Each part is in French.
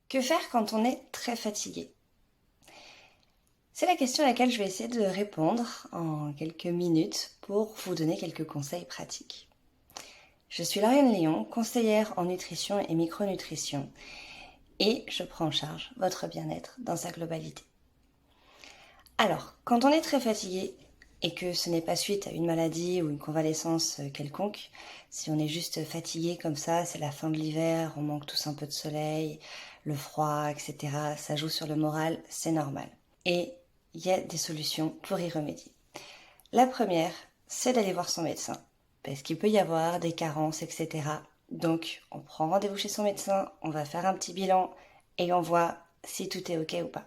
Que faire quand on est très fatigué? C'est la question à laquelle je vais essayer de répondre en quelques minutes pour vous donner quelques conseils pratiques. Je suis Lauriane Léon, conseillère en nutrition et micronutrition, et je prends en charge votre bien-être dans sa globalité. Alors, quand on est très fatigué et que ce n'est pas suite à une maladie ou une convalescence quelconque, si on est juste fatigué comme ça, c'est la fin de l'hiver, on manque tous un peu de soleil, le froid, etc., ça joue sur le moral, c'est normal. Et il y a des solutions pour y remédier. La première, c'est d'aller voir son médecin, parce qu'il peut y avoir des carences, etc. Donc, on prend rendez-vous chez son médecin, on va faire un petit bilan et on voit si tout est ok ou pas.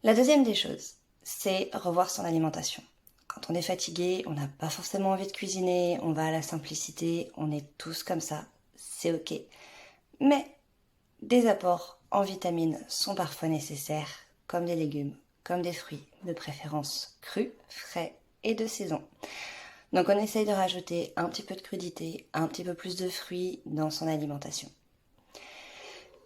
La deuxième des choses, c'est revoir son alimentation. Quand on est fatigué, on n'a pas forcément envie de cuisiner, on va à la simplicité, on est tous comme ça, c'est ok. Mais des apports en vitamines sont parfois nécessaires, comme des légumes, comme des fruits, de préférence crus, frais et de saison. Donc on essaye de rajouter un petit peu de crudité, un petit peu plus de fruits dans son alimentation.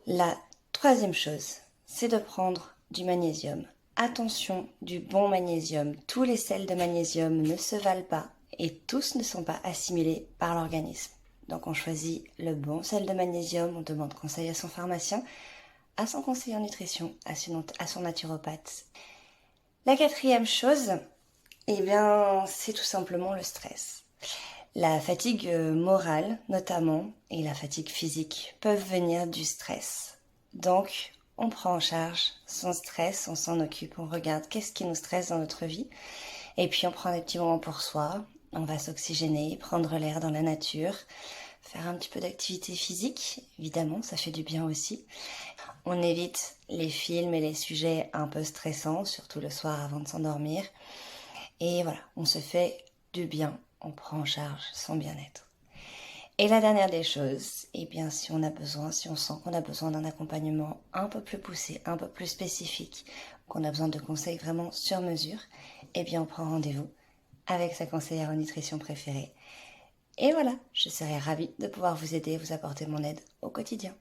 La troisième chose, c'est de prendre du magnésium. Attention, du bon magnésium. Tous les sels de magnésium ne se valent pas et tous ne sont pas assimilés par l'organisme. Donc on choisit le bon sel de magnésium, on demande conseil à son pharmacien, à son conseiller en nutrition, à son naturopathe. La quatrième chose, eh bien, c'est tout simplement le stress. La fatigue morale, notamment, et la fatigue physique peuvent venir du stress. Donc, on prend en charge son stress, on s'en occupe, on regarde qu'est-ce qui nous stresse dans notre vie. Et puis, on prend des petits moments pour soi, on va s'oxygéner, prendre l'air dans la nature, faire un petit peu d'activité physique, évidemment, ça fait du bien aussi. On évite les films et les sujets un peu stressants, surtout le soir avant de s'endormir. Et voilà, on se fait du bien, on prend en charge son bien-être. Et la dernière des choses, eh bien si on a besoin, si on sent qu'on a besoin d'un accompagnement un peu plus poussé, un peu plus spécifique, qu'on a besoin de conseils vraiment sur mesure, eh bien on prend rendez-vous avec sa conseillère en nutrition préférée. Et voilà, je serai ravie de pouvoir vous aider, vous apporter mon aide au quotidien.